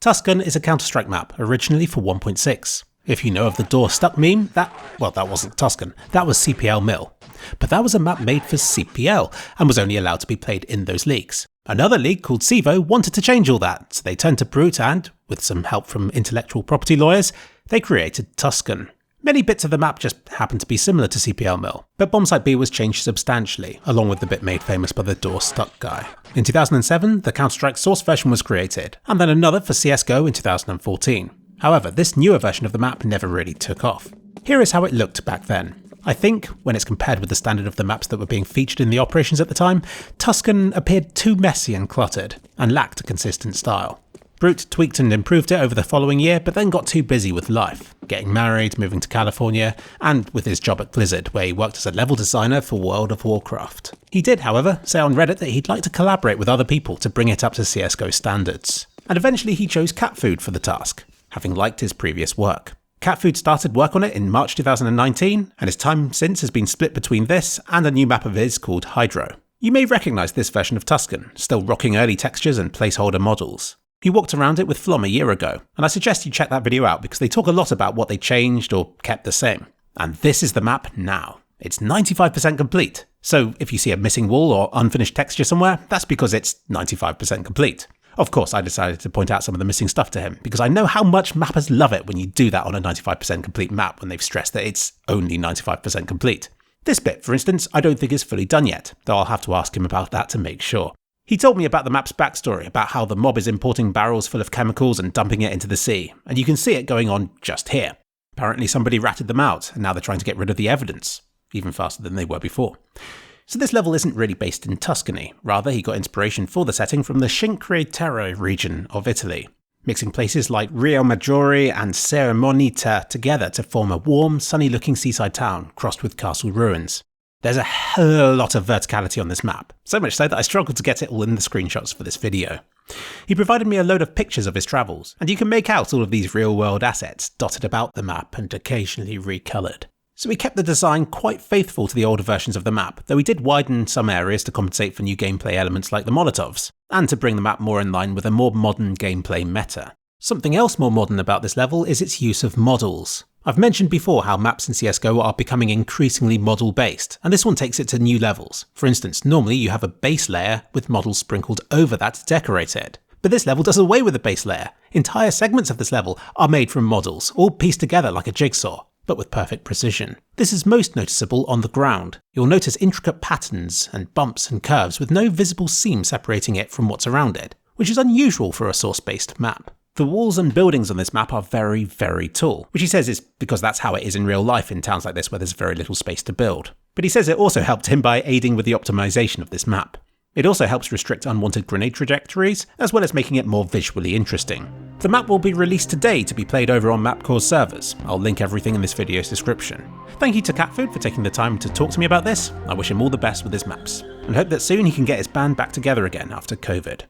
Tuscan is a Counter-Strike map, originally for 1.6. If you know of the door stuck meme, that wasn't Tuscan, that was CPL Mill. But that was a map made for CPL, and was only allowed to be played in those leagues. Another league called CSGO wanted to change all that, so they turned to Brute and, with some help from intellectual property lawyers, they created Tuscan. Many bits of the map just happened to be similar to CPL Mill, but Bombsite B was changed substantially, along with the bit made famous by the door stuck guy. In 2007, the Counter-Strike source version was created, and then another for CSGO in 2014. However, this newer version of the map never really took off. Here is how it looked back then. I think, when it's compared with the standard of the maps that were being featured in the operations at the time, Tuscan appeared too messy and cluttered, and lacked a consistent style. Brute tweaked and improved it over the following year, but then got too busy with life, getting married, moving to California, and with his job at Blizzard, where he worked as a level designer for World of Warcraft. He did, however, say on Reddit that he'd like to collaborate with other people to bring it up to CSGO standards. And eventually he chose Catfood for the task, having liked his previous work. Catfood started work on it in March 2019, and his time since has been split between this and a new map of his called Hydro. You may recognise this version of Tuscan, still rocking early textures and placeholder models. He walked around it with Flom a year ago, and I suggest you check that video out because they talk a lot about what they changed or kept the same. And this is the map now. It's 95% complete, so if you see a missing wall or unfinished texture somewhere, that's because it's 95% complete. Of course, I decided to point out some of the missing stuff to him, because I know how much mappers love it when you do that on a 95% complete map when they've stressed that it's only 95% complete. This bit, for instance, I don't think is fully done yet, though I'll have to ask him about that to make sure. He told me about the map's backstory, about how the mob is importing barrels full of chemicals and dumping it into the sea, and you can see it going on just here. Apparently somebody ratted them out, and now they're trying to get rid of the evidence, even faster than they were before. So this level isn't really based in Tuscany, rather he got inspiration for the setting from the Cinque Terre region of Italy, mixing places like Rio Maggiore and Sermonita together to form a warm, sunny-looking seaside town crossed with castle ruins. There's a hell lot of verticality on this map, so much so that I struggled to get it all in the screenshots for this video. He provided me a load of pictures of his travels, and you can make out all of these real-world assets dotted about the map and occasionally recoloured. So he kept the design quite faithful to the older versions of the map, though he did widen some areas to compensate for new gameplay elements like the Molotovs, and to bring the map more in line with a more modern gameplay meta. Something else more modern about this level is its use of models. I've mentioned before how maps in CSGO are becoming increasingly model-based, and this one takes it to new levels. For instance, normally you have a base layer with models sprinkled over that to decorate it. But this level does away with the base layer. Entire segments of this level are made from models, all pieced together like a jigsaw, but with perfect precision. This is most noticeable on the ground. You'll notice intricate patterns and bumps and curves with no visible seam separating it from what's around it, which is unusual for a source-based map. The walls and buildings on this map are very, very tall, which he says is because that's how it is in real life in towns like this where there's very little space to build. But he says it also helped him by aiding with the optimization of this map. It also helps restrict unwanted grenade trajectories, as well as making it more visually interesting. The map will be released today to be played over on Mapcore's servers. I'll link everything in this video's description. Thank you to Catfood for taking the time to talk to me about this. I wish him all the best with his maps, and hope that soon he can get his band back together again after COVID.